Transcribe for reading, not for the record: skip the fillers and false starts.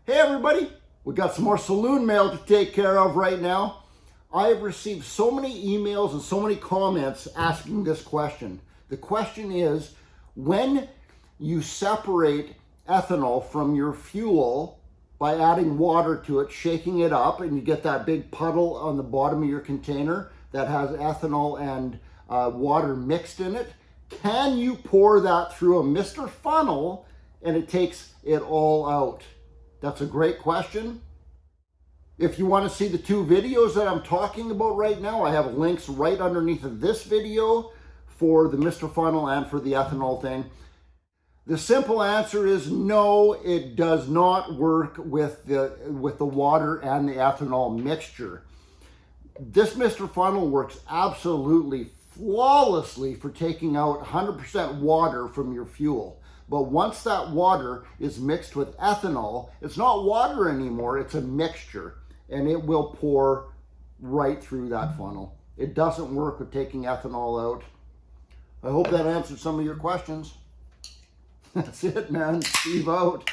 Hey everybody, we got some more saloon mail to take care of right now. I have received so many emails and so many comments asking this question. The question is, when you separate ethanol from your fuel by adding water to it, shaking it up, and you get that big puddle on the bottom of your container that has ethanol and water mixed in it, can you pour that through a Mr. Funnel and it takes it all out? That's a great question. If you want to see the two videos that I'm talking about right now, I have links right underneath of this video for the Mr. Funnel and for the ethanol thing. The simple answer is no, it does not work with the water and the ethanol mixture. This Mr. Funnel works absolutely flawlessly for taking out 100% water from your fuel. But once that water is mixed with ethanol, it's not water anymore, it's a mixture, and it will pour right through that funnel. It doesn't work with taking ethanol out. I hope that answered some of your questions. That's it, man. Steve out.